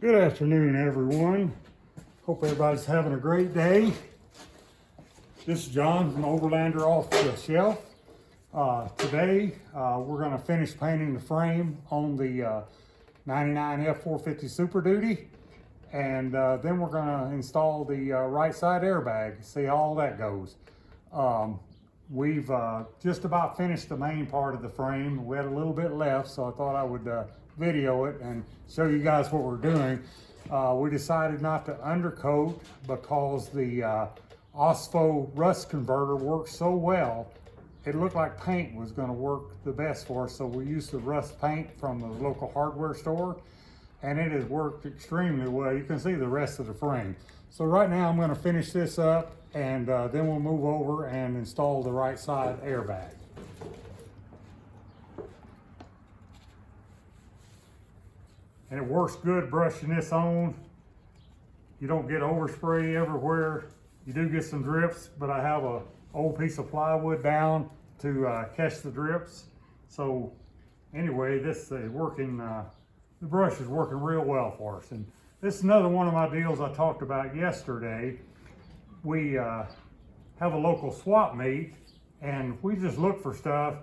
Good afternoon, everyone. Hope everybody's having a great day. This is John from Overlander Off the Shelf. Today, we're going to finish painting the frame on the 99 F450 Super Duty. And then we're going to install the right side airbag, see how all that goes. We've just about finished the main part of the frame. We had a little bit left, so I thought I would video it and show you guys what we're doing. We decided not to undercoat because the OSFO rust converter works so well. It looked like paint was going to work the best for us, so we used the rust paint from the local hardware store, and it has worked extremely well. You can see the rest of the frame. So right now I'm going to finish this up, and then we'll move over and install the right side airbag. And it works good brushing this on. You don't get overspray everywhere. You do get some drips, but I have a old piece of plywood down to catch the drips. So anyway, this is working, the brush is working real well for us. And this is another one of my deals I talked about yesterday. We have a local swap meet, and we just look for stuff.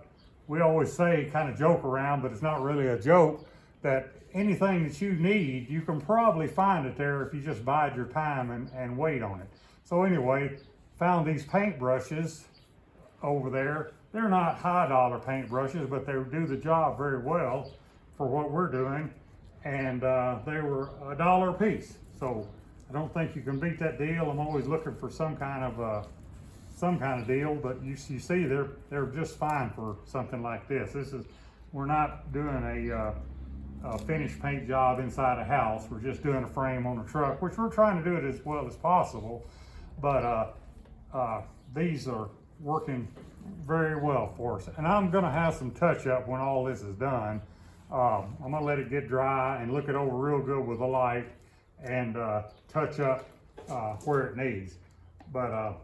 We always say, kind of joke around, but it's not really a joke, that anything that you need, you can probably find it there if you just bide your time and wait on it. So anyway, found these paint brushes over there. They're not high dollar paint brushes, but they do the job very well for what we're doing. And they were $1 a piece. So I don't think you can beat that deal. I'm always looking for some kind of deal, but you see they're just fine for something like this. We're not doing a finished paint job inside a house. We're just doing a frame on a truck, which we're trying to do it as well as possible. But these are working very well for us. And I'm gonna have some touch up when all this is done. I'm gonna let it get dry and look it over real good with the light and touch up where it needs. But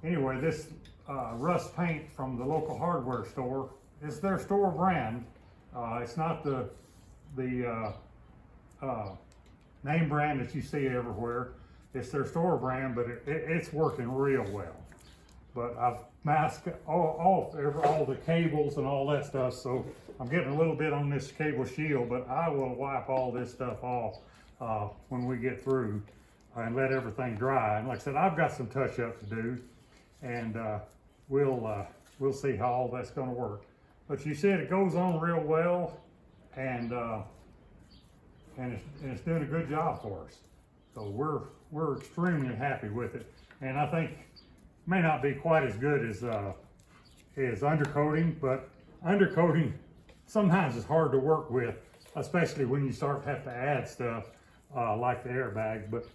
anyway, this rust paint from the local hardware store is their store brand. It's not the name brand that you see everywhere. It's their store brand, but it's working real well. But I've masked all the cables and all that stuff, so I'm getting a little bit on this cable shield, but I will wipe all this stuff off when we get through and let everything dry. And like I said, I've got some touch up to do, and we'll see how all that's going to work. But you said it goes on real well, and it's doing a good job for us. So we're extremely happy with it. And I think it may not be quite as good as undercoating, but undercoating sometimes is hard to work with, especially when you start to have to add stuff like the airbag. But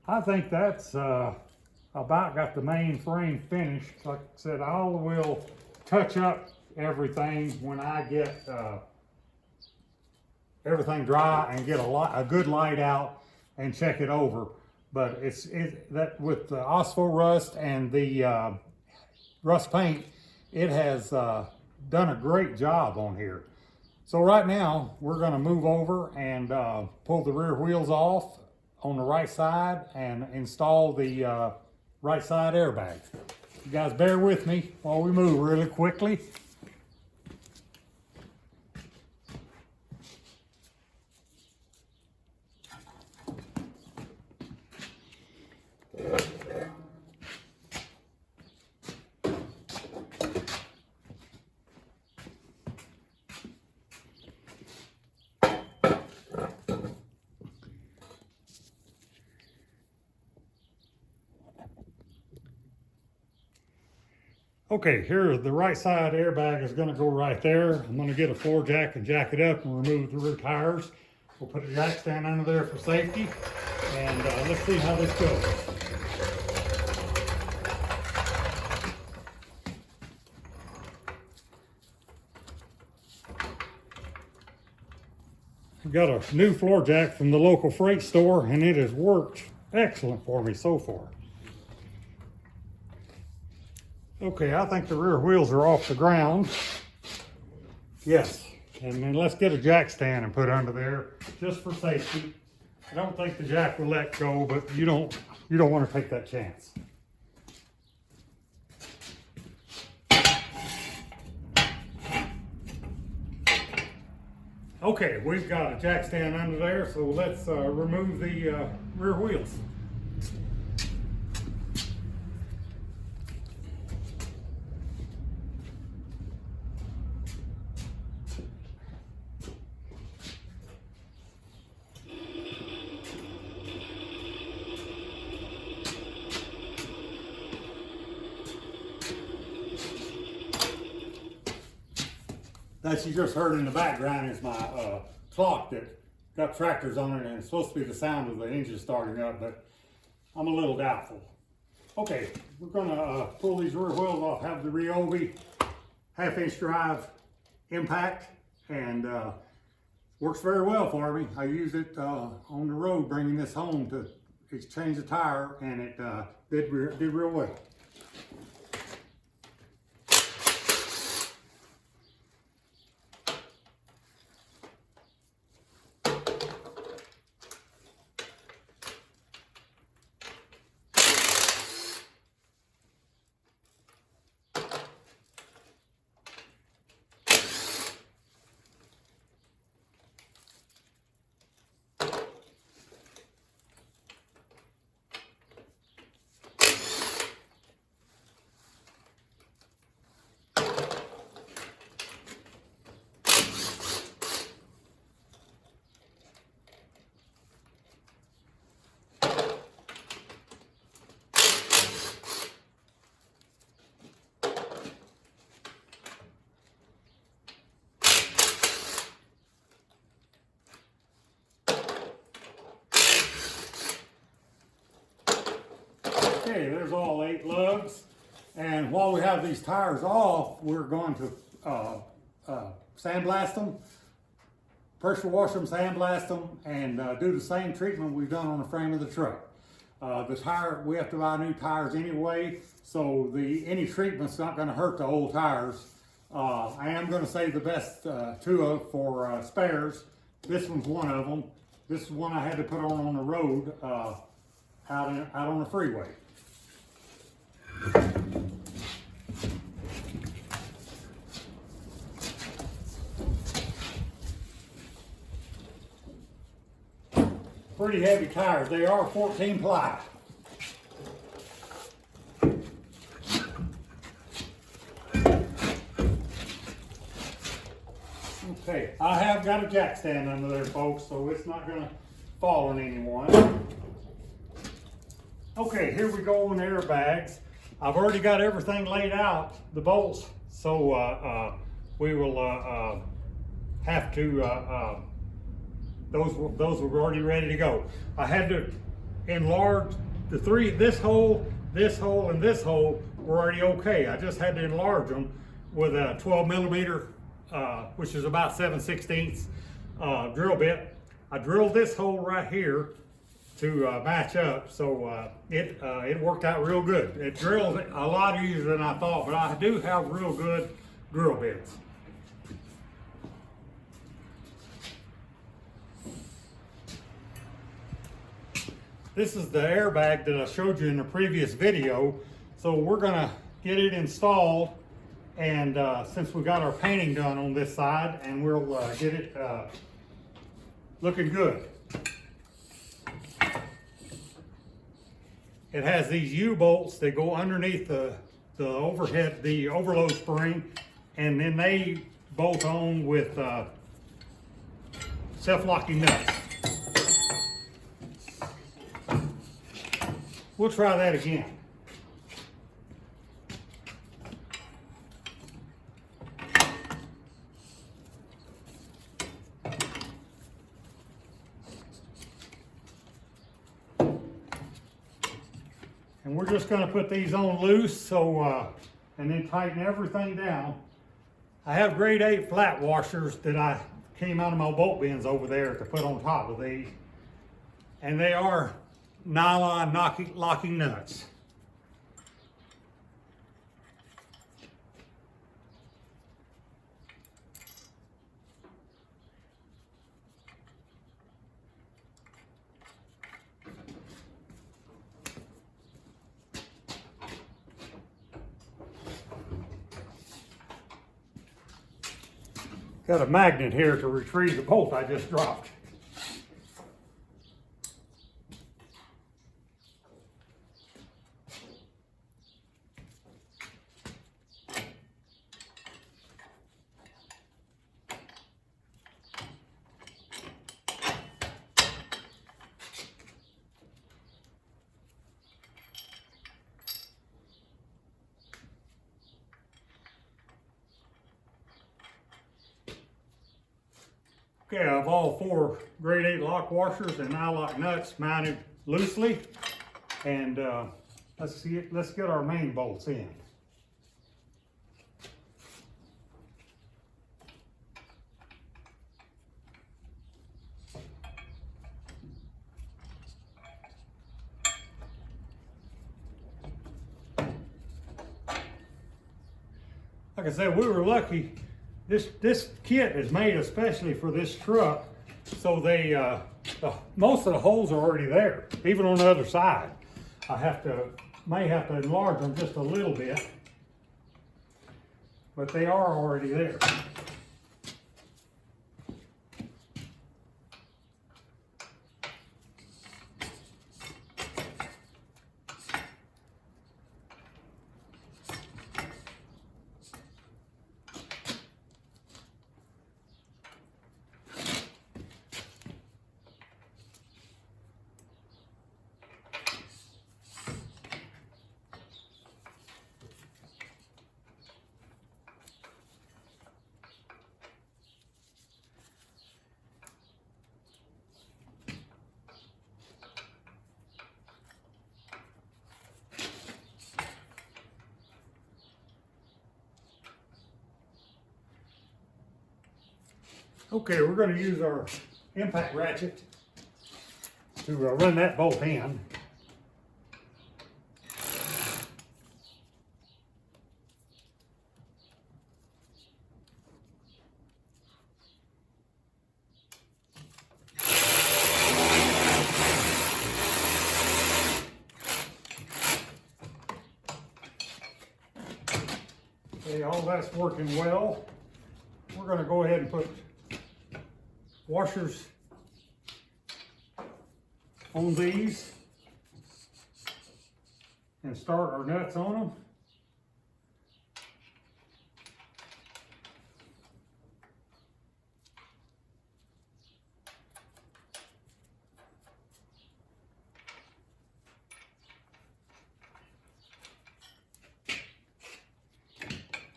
I think that's about got the main frame finished. Like I said, I will touch up everything when I get everything dry and get a good light out and check it over. But that with the OSFO rust and the rust paint, it has done a great job on here. So right now we're going to move over and pull the rear wheels off on the right side and install the right side airbag. You guys bear with me while we move really quickly. Okay, here the right side airbag is going to go right there. I'm going to get a floor jack and jack it up and remove the rear tires. We'll put a jack stand under there for safety, and let's see how this goes. I've got a new floor jack from the local freight store, and it has worked excellent for me so far. Okay, I think the rear wheels are off the ground. Yes, and then let's get a jack stand and put under there just for safety. I don't think the jack will let go, but you don't want to take that chance. Okay, we've got a jack stand under there, so let's remove the rear wheels. That you just heard in the background is my clock that got tractors on it, and it's supposed to be the sound of the engine starting up, but I'm a little doubtful. Okay, we're gonna pull these rear wheels off, have the Ryobi half-inch drive impact, and works very well for me. I use it on the road bringing this home to exchange the tire, and it did real well. Okay, there's all 8 lugs, and while we have these tires off, we're going to sandblast them, pressure wash them, sandblast them, and do the same treatment we've done on the frame of the truck. The tire, we have to buy new tires anyway, so any treatment's not going to hurt the old tires. I am going to save the best 2 for spares. This one's one of them. This is one I had to put on the road out on the freeway. Pretty heavy tires. They are 14 ply. Okay, I have got a jack stand under there, folks, so it's not going to fall on anyone. Okay, here we go on the airbags. I've already got everything laid out, the bolts, so we will have to, those were already ready to go. I had to enlarge the 3, this hole, and this hole were already okay. I just had to enlarge them with a 12 millimeter, which is about 7/16 drill bit. I drilled this hole right here to match up, so it worked out real good. It drilled a lot easier than I thought, but I do have real good drill bits. This is the airbag that I showed you in the previous video, so we're gonna get it installed, and since we got our painting done on this side, and we'll get it looking good. It has these U-bolts that go underneath the overload spring, and then they bolt on with self-locking nuts. We'll try that again. And we're just going to put these on loose, so and then tighten everything down. I have grade 8 flat washers that I came out of my bolt bins over there to put on top of these, and they are nylon locking nuts. Got a magnet here to retrieve the bolt I just dropped. Okay, I have all 4 grade 8 lock washers and nylock nuts mounted loosely, and let's get our main bolts in. Like I said, we were lucky. This kit is made especially for this truck, so most of the holes are already there, even on the other side. I may have to enlarge them just a little bit, but they are already there. Okay, we're going to use our impact ratchet to run that bolt in. Okay, all that's working well. We're going to go ahead and put washers on these and start our nuts on them.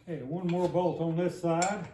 Okay, one more bolt on this side.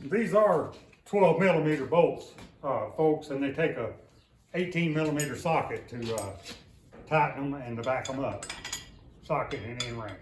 These are 12 millimeter bolts, folks, and they take a 18 millimeter socket to tighten them and to back them up. Socket and end ring.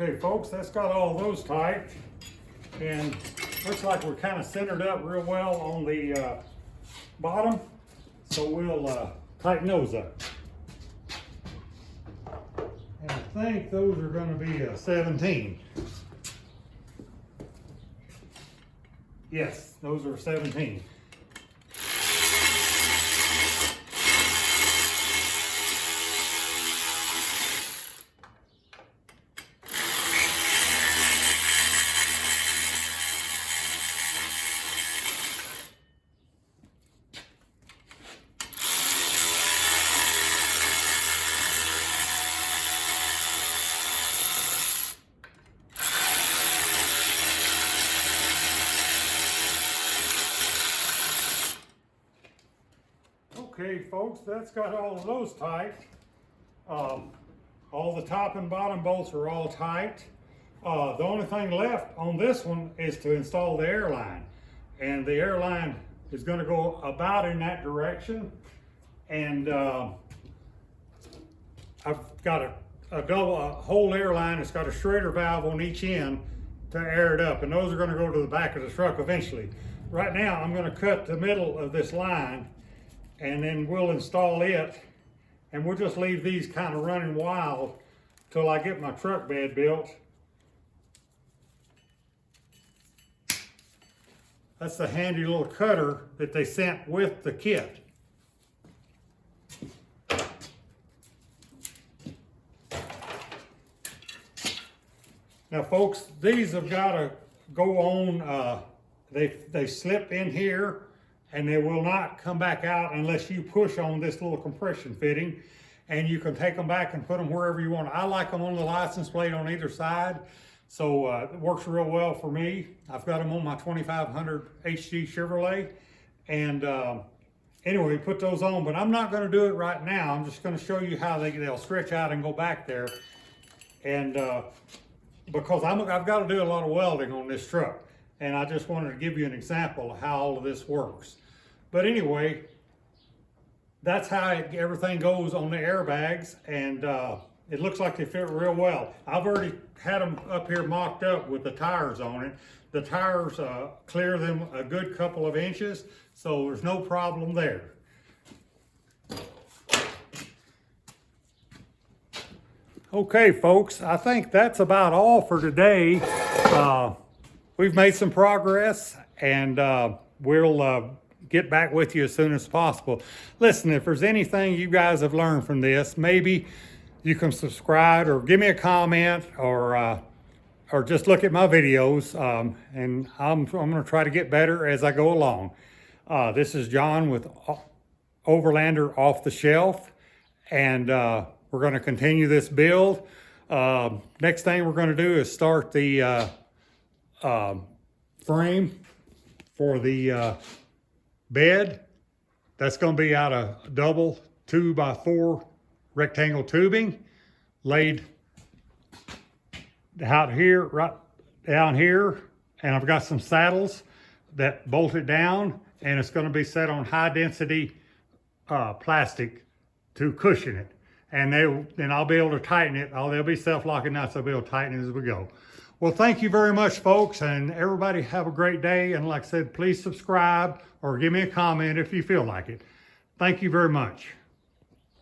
Okay, folks, that's got all those tight, and looks like we're kind of centered up real well on the bottom, so we'll tighten those up. And I think those are going to be a 17. Yes, those are 17. Okay, folks, that's got all of those tight. All the top and bottom bolts are all tight. The only thing left on this one is to install the air line. And the air line is going to go about in that direction. And I've got a whole air line. It's got a Schrader valve on each end to air it up. And those are going to go to the back of the truck eventually. Right now, I'm going to cut the middle of this line, and then we'll install it, and we'll just leave these kind of running wild till I get my truck bed built. That's the handy little cutter that they sent with the kit. Now folks, these have got to go on, they slip in here, and they will not come back out unless you push on this little compression fitting, and you can take them back and put them wherever you want. I like them on the license plate on either side, so it works real well for me. I've got them on my 2500 HD Chevrolet, and anyway, we put those on, but I'm not going to do it right now. I'm just going to show you how they'll stretch out and go back there, and because I've got to do a lot of welding on this truck. And I just wanted to give you an example of how all of this works. But anyway, that's how everything goes on the airbags, and it looks like they fit real well. I've already had them up here mocked up with the tires on it. The tires clear them a good couple of inches, so there's no problem there. Okay, folks, I think that's about all for today. We've made some progress, and we'll get back with you as soon as possible. Listen, if there's anything you guys have learned from this, maybe you can subscribe or give me a comment, or just look at my videos, and I'm going to try to get better as I go along. This is John with Overlander Off the Shelf, and we're going to continue this build. Next thing we're going to do is start the frame for the bed. That's going to be out of double 2x4 rectangle tubing laid out here, right down here, and I've got some saddles that bolt it down, and it's going to be set on high density plastic to cushion it, and then I'll be able to tighten it. They'll be self-locking nuts. I'll be able to tighten it as we go. Well, thank you very much, folks, and everybody have a great day. And like I said, please subscribe or give me a comment if you feel like it. Thank you very much.